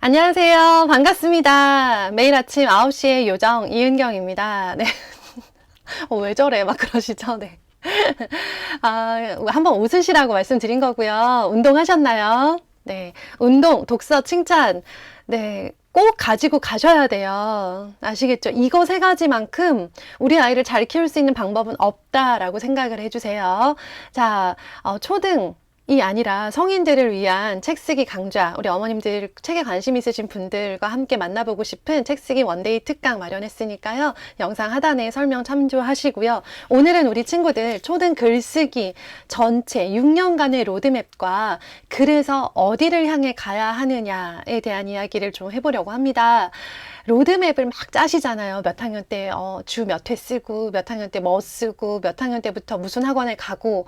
안녕하세요. 반갑습니다. 매일 아침 9시에 요정 이은경입니다. 네. 왜 저래? 막 그러시죠? 네. 한번 웃으시라고 말씀드린 거고요. 운동하셨나요? 네. 운동, 독서, 칭찬. 네. 꼭 가지고 가셔야 돼요. 아시겠죠? 이거 세 가지만큼 우리 아이를 잘 키울 수 있는 방법은 없다라고 생각을 해주세요. 자, 초등, 이 아니라 성인들을 위한 책쓰기 강좌, 우리 어머님들 책에 관심 있으신 분들과 함께 만나보고 싶은 책쓰기 원데이 특강 마련했으니까요. 영상 하단에 설명 참조하시고요. 오늘은 우리 친구들 초등 글쓰기 전체 6년간의 로드맵과 그래서 어디를 향해 가야 하느냐에 대한 이야기를 좀 해보려고 합니다. 로드맵을 막 짜시잖아요. 몇 학년 때 주 몇 회 쓰고 몇 학년 때 뭐 쓰고 몇 학년 때부터 무슨 학원에 가고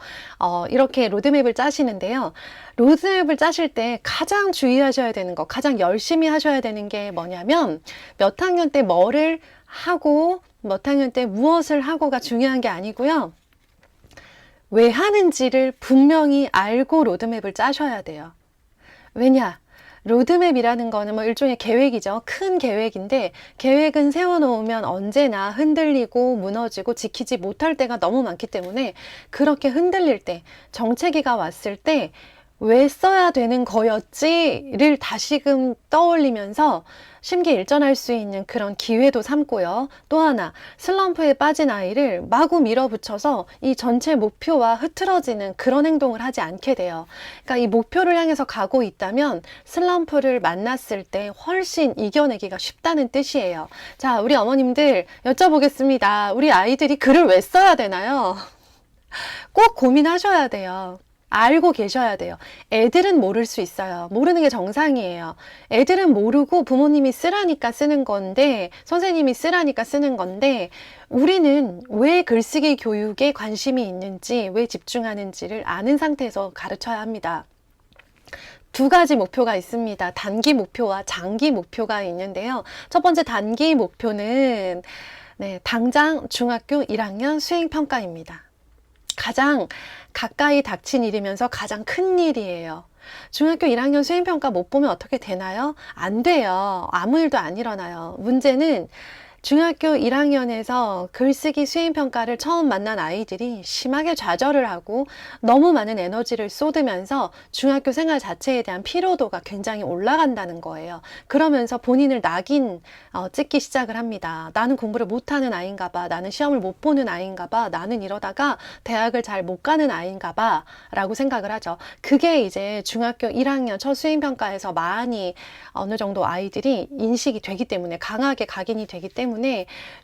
이렇게 로드맵을 짜시는데요. 로드맵을 짜실 때 가장 주의하셔야 되는 거, 가장 열심히 하셔야 되는 게 뭐냐면 몇 학년 때 뭐를 하고 몇 학년 때 무엇을 하고가 중요한 게 아니고요. 왜 하는지를 분명히 알고 로드맵을 짜셔야 돼요. 왜냐? 로드맵이라는 거는 뭐 일종의 계획이죠. 큰 계획인데 계획은 세워놓으면 언제나 흔들리고 무너지고 지키지 못할 때가 너무 많기 때문에 그렇게 흔들릴 때, 정체기가 왔을 때 왜 써야 되는 거였지를 다시금 떠올리면서 심기일전할 수 있는 그런 기회도 삼고요. 또 하나, 슬럼프에 빠진 아이를 마구 밀어붙여서 이 전체 목표와 흐트러지는 그런 행동을 하지 않게 돼요. 그러니까 이 목표를 향해서 가고 있다면 슬럼프를 만났을 때 훨씬 이겨내기가 쉽다는 뜻이에요. 자, 우리 어머님들 여쭤보겠습니다. 우리 아이들이 글을 왜 써야 되나요? 꼭 고민하셔야 돼요. 알고 계셔야 돼요. 애들은 모를 수 있어요. 모르는 게 정상이에요. 애들은 모르고 부모님이 쓰라니까 쓰는 건데, 선생님이 쓰라니까 쓰는 건데, 우리는 왜 글쓰기 교육에 관심이 있는지, 왜 집중하는지를 아는 상태에서 가르쳐야 합니다. 두 가지 목표가 있습니다. 단기 목표와 장기 목표가 있는데요. 첫 번째 단기 목표는 당장 중학교 1학년 수행평가입니다. 가장 가까이 닥친 일이면서 가장 큰 일이에요. 중학교 1학년 수행평가 못 보면 어떻게 되나요? 안 돼요. 아무 일도 안 일어나요. 문제는 중학교 1학년에서 글쓰기 수행평가를 처음 만난 아이들이 심하게 좌절을 하고 너무 많은 에너지를 쏟으면서 중학교 생활 자체에 대한 피로도가 굉장히 올라간다는 거예요. 그러면서 본인을 낙인 찍기 시작을 합니다. 나는 공부를 못하는 아이인가 봐. 나는 시험을 못 보는 아이인가 봐. 나는 이러다가 대학을 잘 못 가는 아이인가 봐. 라고 생각을 하죠. 그게 이제 중학교 1학년 첫 수행평가에서 많이 어느 정도 아이들이 인식이 되기 때문에 강하게 각인이 되기 때문에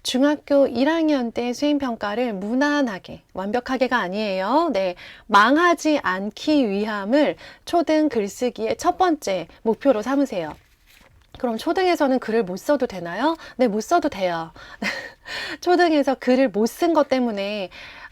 중학교 1학년 때 수행평가를 무난하게, 완벽하게가 아니에요. 망하지 않기 위함을 초등 글쓰기의 첫 번째 목표로 삼으세요. 그럼 초등에서는 글을 못 써도 되나요? 네, 못 써도 돼요. 초등에서 글을 못 쓴 것 때문에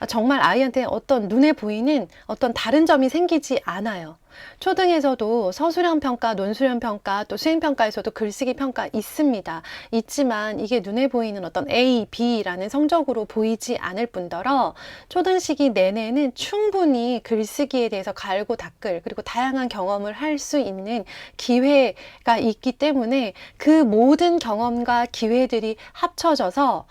정말 아이한테 어떤 눈에 보이는 어떤 다른 점이 생기지 않아요. 초등에서도 서술형 평가, 논술형 평가, 또 수행 평가에서도 글쓰기 평가 있습니다. 있지만 이게 눈에 보이는 어떤 A, B라는 성적으로 보이지 않을 뿐더러 초등 시기 내내는 충분히 글쓰기에 대해서 갈고 닦을, 그리고 다양한 경험을 할 수 있는 기회가 있기 때문에 그 모든 경험과 기회들이 합쳐져서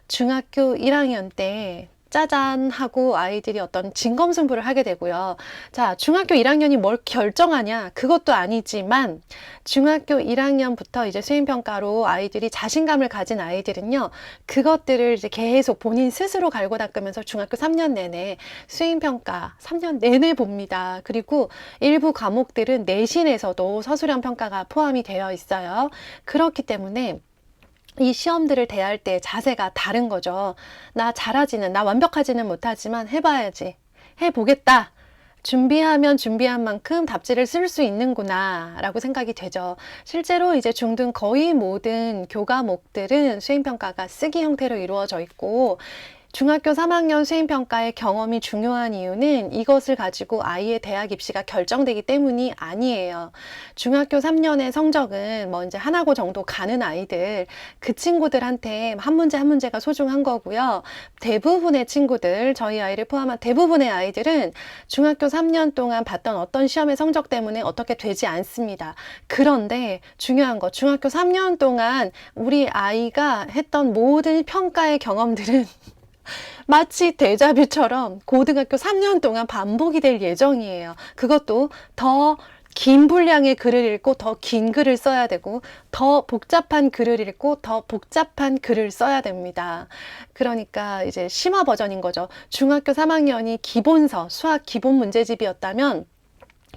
중학교 1학년 때 짜잔 하고 아이들이 어떤 진검승부를 하게 되고요. 자, 중학교 1학년이 뭘 결정하냐? 그것도 아니지만 중학교 1학년부터 이제 수행평가로 아이들이 자신감을 가진 아이들은요. 그것들을 이제 계속 본인 스스로 갈고 닦으면서 중학교 3년 내내 수행평가 3년 내내 봅니다. 그리고 일부 과목들은 내신에서도 서술형 평가가 포함이 되어 있어요. 그렇기 때문에 이 시험들을 대할 때 자세가 다른 거죠. 나 잘하지는, 나 완벽하지는 못하지만 해봐야지. 해보겠다. 준비하면 준비한 만큼 답지를 쓸 수 있는구나 라고 생각이 되죠. 실제로 이제 중등 거의 모든 교과목들은 수행평가가 쓰기 형태로 이루어져 있고 중학교 3학년 수행평가의 경험이 중요한 이유는 이것을 가지고 아이의 대학 입시가 결정되기 때문이 아니에요. 중학교 3년의 성적은 뭐 이제 하나고 정도 가는 아이들, 그 친구들한테 한 문제 한 문제가 소중한 거고요. 대부분의 친구들, 저희 아이를 포함한 대부분의 아이들은 중학교 3년 동안 봤던 어떤 시험의 성적 때문에 어떻게 되지 않습니다. 그런데 중요한 거, 중학교 3년 동안 우리 아이가 했던 모든 평가의 경험들은 마치 데자뷰처럼 고등학교 3년 동안 반복이 될 예정이에요. 그것도 더 긴 분량의 글을 읽고 더 긴 글을 써야 되고, 더 복잡한 글을 읽고 더 복잡한 글을 써야 됩니다. 그러니까 이제 심화 버전인 거죠. 중학교 3학년이 기본서, 수학 기본 문제집이었다면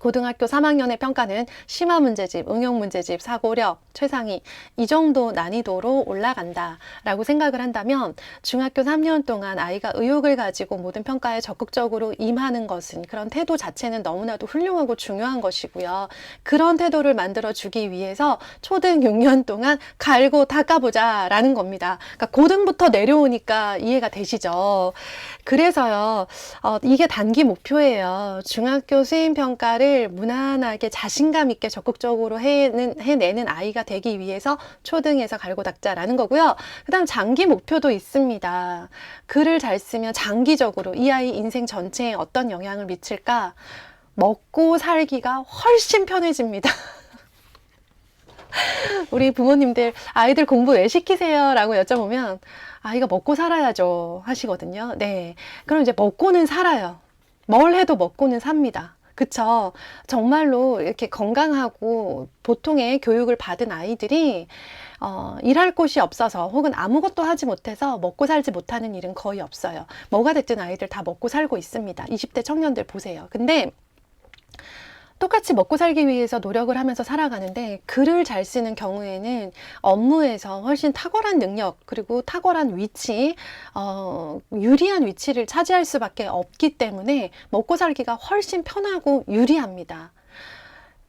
고등학교 3학년의 평가는 심화 문제집, 응용 문제집, 사고력, 최상위 이 정도 난이도로 올라간다 라고 생각을 한다면, 중학교 3년 동안 아이가 의욕을 가지고 모든 평가에 적극적으로 임하는 것은, 그런 태도 자체는 너무나도 훌륭하고 중요한 것이고요. 그런 태도를 만들어 주기 위해서 초등 6년 동안 갈고 닦아보자 라는 겁니다. 그러니까 고등부터 내려오니까 이해가 되시죠? 그래서요, 이게 단기 목표예요. 중학교 수행평가를 무난하게 자신감 있게 적극적으로 해내는 아이가 되기 위해서 초등에서 갈고 닦자라는 거고요. 그 다음 장기 목표도 있습니다. 글을 잘 쓰면 장기적으로 이 아이 인생 전체에 어떤 영향을 미칠까? 먹고 살기가 훨씬 편해집니다. 우리 부모님들 아이들 공부 왜 시키세요? 라고 여쭤보면 아이가 먹고 살아야죠 하시거든요. 네, 그럼 이제 먹고는 살아요. 뭘 해도 먹고는 삽니다. 그쵸? 정말로 이렇게 건강하고 보통의 교육을 받은 아이들이 일할 곳이 없어서 혹은 아무것도 하지 못해서 먹고 살지 못하는 일은 거의 없어요. 뭐가 됐든 아이들 다 먹고 살고 있습니다. 20대 청년들 보세요. 근데 똑같이 먹고 살기 위해서 노력을 하면서 살아가는데, 글을 잘 쓰는 경우에는 업무에서 훨씬 탁월한 능력, 그리고 탁월한 위치, 유리한 위치를 차지할 수밖에 없기 때문에 먹고 살기가 훨씬 편하고 유리합니다.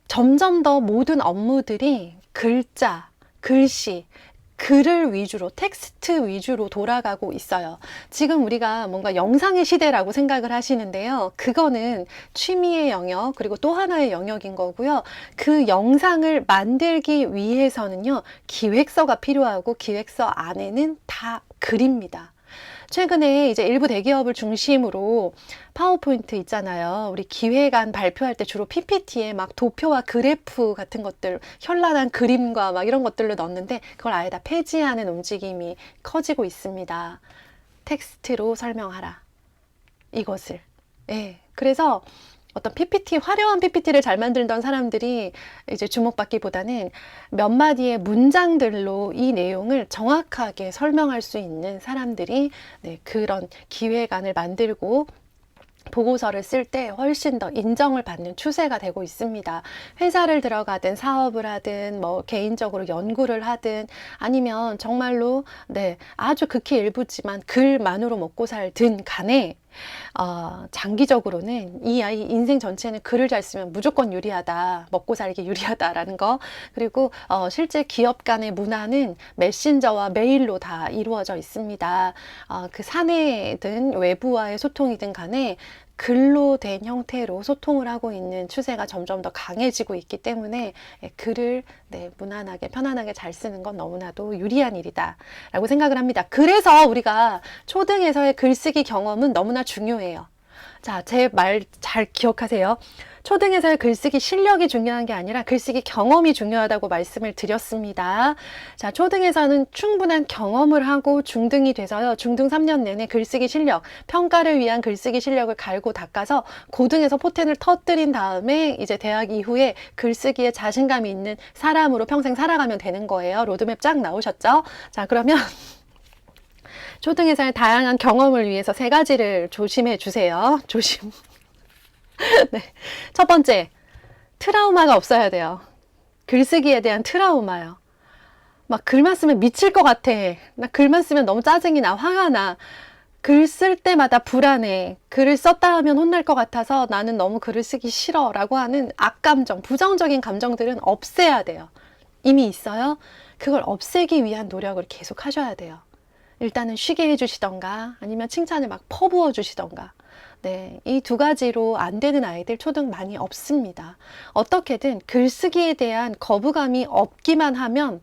점점 더 모든 업무들이 글자, 글씨, 글을 위주로, 텍스트 위주로 돌아가고 있어요. 지금 우리가 뭔가 영상의 시대라고 생각을 하시는데요. 그거는 취미의 영역, 그리고 또 하나의 영역인 거고요. 그 영상을 만들기 위해서는요, 기획서가 필요하고, 기획서 안에는 다 글입니다. 최근에 이제 일부 대기업을 중심으로 파워포인트 있잖아요. 우리 기획안 발표할 때 주로 PPT에 막 도표와 그래프 같은 것들, 현란한 그림과 막 이런 것들로 넣었는데, 그걸 아예 다 폐지하는 움직임이 커지고 있습니다. 텍스트로 설명하라. 이것을. 예. 그래서 어떤 PPT, 화려한 PPT를 잘 만들던 사람들이 이제 주목받기보다는 몇 마디의 문장들로 이 내용을 정확하게 설명할 수 있는 사람들이, 네, 그런 기획안을 만들고 보고서를 쓸 때 훨씬 더 인정을 받는 추세가 되고 있습니다. 회사를 들어가든 사업을 하든 뭐 개인적으로 연구를 하든, 아니면 정말로 네, 아주 극히 일부지만 글만으로 먹고 살든 간에 장기적으로는 이 아이 인생 전체는 글을 잘 쓰면 무조건 유리하다, 먹고 살기 유리하다라는 거. 그리고 실제 기업 간의 문화는 메신저와 메일로 다 이루어져 있습니다. 그 사내든 외부와의 소통이든 간에 글로 된 형태로 소통을 하고 있는 추세가 점점 더 강해지고 있기 때문에, 글을 네, 무난하게 편안하게 잘 쓰는 건 너무나도 유리한 일이다 라고 생각을 합니다. 그래서 우리가 초등에서의 글쓰기 경험은 너무나 중요해요. 자, 제 말 잘 기억하세요. 초등에서의 글쓰기 실력이 중요한 게 아니라 글쓰기 경험이 중요하다고 말씀을 드렸습니다. 자, 초등에서는 충분한 경험을 하고 중등이 돼서요, 중등 3년 내내 글쓰기 실력, 평가를 위한 글쓰기 실력을 갈고 닦아서 고등에서 포텐을 터뜨린 다음에 이제 대학 이후에 글쓰기에 자신감이 있는 사람으로 평생 살아가면 되는 거예요. 로드맵 쫙 나오셨죠? 자, 그러면 초등에서의 다양한 경험을 위해서 3가지를 조심해 주세요. 조심. 네. 첫 번째, 트라우마가 없어야 돼요. 글쓰기에 대한 트라우마요. 막 글만 쓰면 미칠 것 같아. 나 글만 쓰면 너무 짜증이 나, 화가 나. 글 쓸 때마다 불안해. 글을 썼다 하면 혼날 것 같아서 나는 너무 글을 쓰기 싫어 라고 하는 악감정, 부정적인 감정들은 없애야 돼요. 이미 있어요? 그걸 없애기 위한 노력을 계속 하셔야 돼요. 일단은 쉬게 해주시던가 아니면 칭찬을 막 퍼부어 주시던가. 네, 이 두 가지로 안 되는 아이들 초등 많이 없습니다. 어떻게든 글쓰기에 대한 거부감이 없기만 하면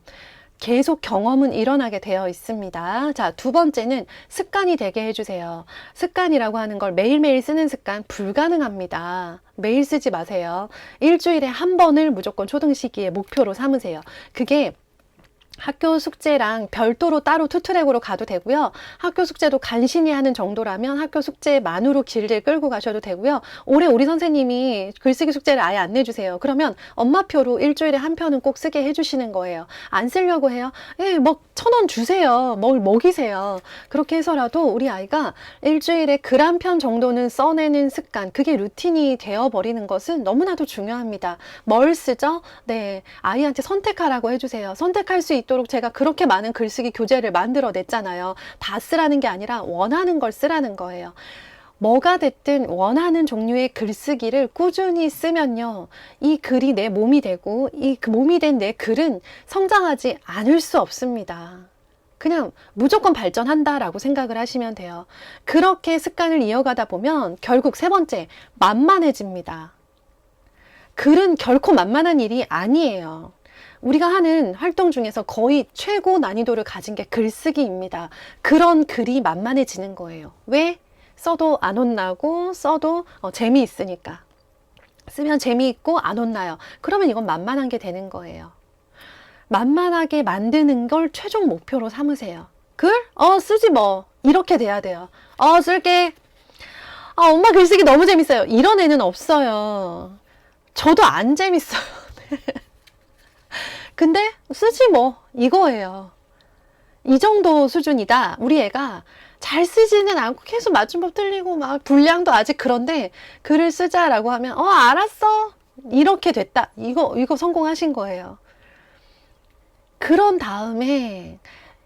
계속 경험은 일어나게 되어 있습니다. 자, 두 번째는 습관이 되게 해주세요. 습관이라고 하는 걸 매일매일 쓰는 습관 불가능합니다. 매일 쓰지 마세요. 일주일에 한 번을 무조건 초등 시기에 목표로 삼으세요. 그게 학교 숙제랑 별도로 따로 투트랙으로 가도 되고요. 학교 숙제도 간신히 하는 정도라면 학교 숙제만으로 길을 끌고 가셔도 되고요. 올해 우리 선생님이 글쓰기 숙제를 아예 안 내주세요. 그러면 엄마표로 일주일에 한 편은 꼭 쓰게 해주시는 거예요. 안 쓰려고 해요? 예, 뭐 1,000원 주세요. 뭘 먹이세요. 그렇게 해서라도 우리 아이가 일주일에 글 한 편 정도는 써내는 습관, 그게 루틴이 되어버리는 것은 너무나도 중요합니다. 뭘 쓰죠? 네, 아이한테 선택하라고 해주세요. 선택할 수 있도록 제가 그렇게 많은 글쓰기 교재를 만들어 냈잖아요. 다 쓰라는 게 아니라 원하는 걸 쓰라는 거예요. 뭐가 됐든 원하는 종류의 글쓰기를 꾸준히 쓰면요, 이 글이 내 몸이 되고 이 몸이 된 내 글은 성장하지 않을 수 없습니다. 그냥 무조건 발전한다라고 생각을 하시면 돼요. 그렇게 습관을 이어가다 보면 결국 세 번째, 만만해집니다. 글은 결코 만만한 일이 아니에요. 우리가 하는 활동 중에서 거의 최고 난이도를 가진 게 글쓰기입니다. 그런 글이 만만해지는 거예요. 왜? 써도 안 혼나고 써도 재미있으니까. 쓰면 재미있고 안 혼나요. 그러면 이건 만만한 게 되는 거예요. 만만하게 만드는 걸 최종 목표로 삼으세요. 글? 쓰지 뭐. 이렇게 돼야 돼요. 쓸게. 엄마 글쓰기 너무 재밌어요. 이런 애는 없어요. 저도 안 재밌어요. 근데 쓰지 뭐. 이거예요. 이 정도 수준이다. 우리 애가 잘 쓰지는 않고 계속 맞춤법 틀리고 막 분량도 아직 그런데 글을 쓰자라고 하면 알았어. 이렇게 됐다. 이거 성공하신 거예요. 그런 다음에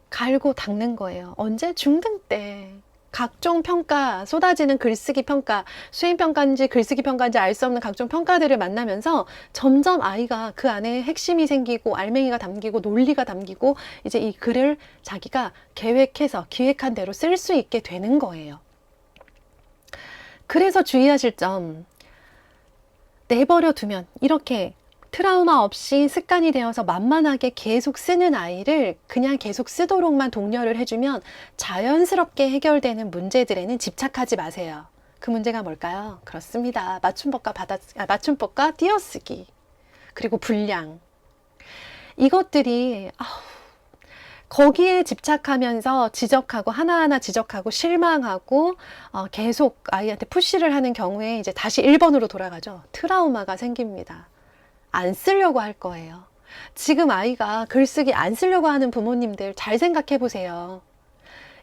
갈고 닦는 거예요. 언제? 중등 때. 각종 평가, 쏟아지는 글쓰기 평가, 수행평가인지 글쓰기 평가인지 알 수 없는 각종 평가들을 만나면서 점점 아이가 그 안에 핵심이 생기고 알맹이가 담기고 논리가 담기고 이제 이 글을 자기가 계획해서 기획한 대로 쓸 수 있게 되는 거예요. 그래서 주의하실 점, 내버려 두면 이렇게 트라우마 없이 습관이 되어서 만만하게 계속 쓰는 아이를 그냥 계속 쓰도록만 독려를 해주면 자연스럽게 해결되는 문제들에는 집착하지 마세요. 그 문제가 뭘까요? 그렇습니다. 맞춤법과 띄어쓰기, 그리고 분량. 이것들이 거기에 집착하면서 지적하고 하나하나 지적하고 실망하고 계속 아이한테 푸시를 하는 경우에 이제 다시 1번으로 돌아가죠. 트라우마가 생깁니다. 안 쓰려고 할 거예요. 지금 아이가 글쓰기 안 쓰려고 하는 부모님들 잘 생각해 보세요.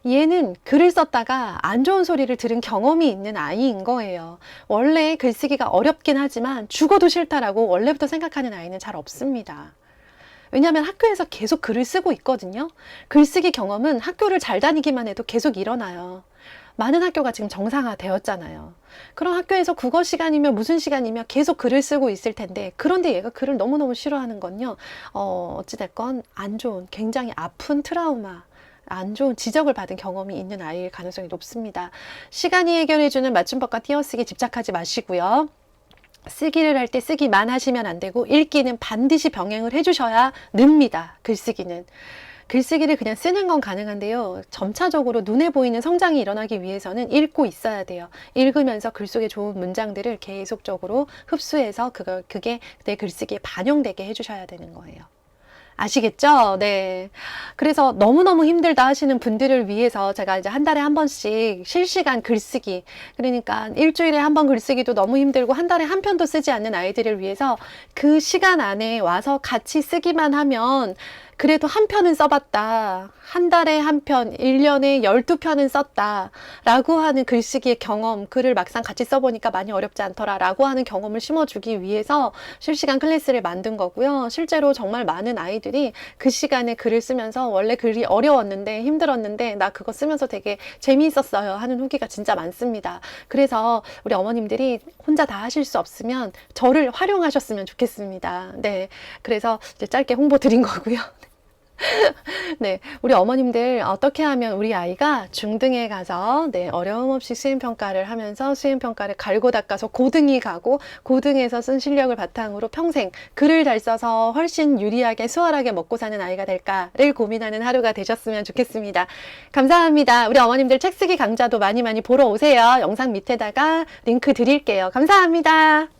얘는 글을 썼다가 안 좋은 소리를 들은 경험이 있는 아이인 거예요. 원래 글쓰기가 어렵긴 하지만 죽어도 싫다라고 원래부터 생각하는 아이는 잘 없습니다. 왜냐하면 학교에서 계속 글을 쓰고 있거든요. 글쓰기 경험은 학교를 잘 다니기만 해도 계속 일어나요. 많은 학교가 지금 정상화되었잖아요. 그럼 학교에서 국어 시간이며 무슨 시간이며 계속 글을 쓰고 있을 텐데, 그런데 얘가 글을 너무너무 싫어하는 건요, 어찌됐건 안 좋은, 굉장히 아픈 트라우마, 안 좋은 지적을 받은 경험이 있는 아이일 가능성이 높습니다. 시간이 해결해주는 맞춤법과 띄어쓰기 집착하지 마시고요. 쓰기를 할 때 쓰기만 하시면 안 되고 읽기는 반드시 병행을 해주셔야 늡니다. 글쓰기는. 글쓰기를 그냥 쓰는 건 가능한데요. 점차적으로 눈에 보이는 성장이 일어나기 위해서는 읽고 있어야 돼요. 읽으면서 글 속에 좋은 문장들을 계속적으로 흡수해서 그게 내 글쓰기에 반영되게 해주셔야 되는 거예요. 아시겠죠? 네. 그래서 너무너무 힘들다 하시는 분들을 위해서 제가 이제 한 달에 한 번씩 실시간 글쓰기, 그러니까 일주일에 한 번 글쓰기도 너무 힘들고 한 달에 한 편도 쓰지 않는 아이들을 위해서 그 시간 안에 와서 같이 쓰기만 하면 그래도 한 편은 써봤다. 한 달에 한 편, 1년에 12편은 썼다. 라고 하는 글쓰기의 경험, 글을 막상 같이 써보니까 많이 어렵지 않더라. 라고 하는 경험을 심어주기 위해서 실시간 클래스를 만든 거고요. 실제로 정말 많은 아이들이 그 시간에 글을 쓰면서 원래 글이 어려웠는데 힘들었는데 나 그거 쓰면서 되게 재미있었어요 하는 후기가 진짜 많습니다. 그래서 우리 어머님들이 혼자 다 하실 수 없으면 저를 활용하셨으면 좋겠습니다. 네. 그래서 이제 짧게 홍보 드린 거고요. 네, 우리 어머님들 어떻게 하면 우리 아이가 중등에 가서 네, 어려움 없이 수행평가를 하면서 수행평가를 갈고 닦아서 고등이 가고 고등에서 쓴 실력을 바탕으로 평생 글을 잘 써서 훨씬 유리하게 수월하게 먹고 사는 아이가 될까를 고민하는 하루가 되셨으면 좋겠습니다. 감사합니다. 우리 어머님들 책 쓰기 강좌도 많이 많이 보러 오세요. 영상 밑에다가 링크 드릴게요. 감사합니다.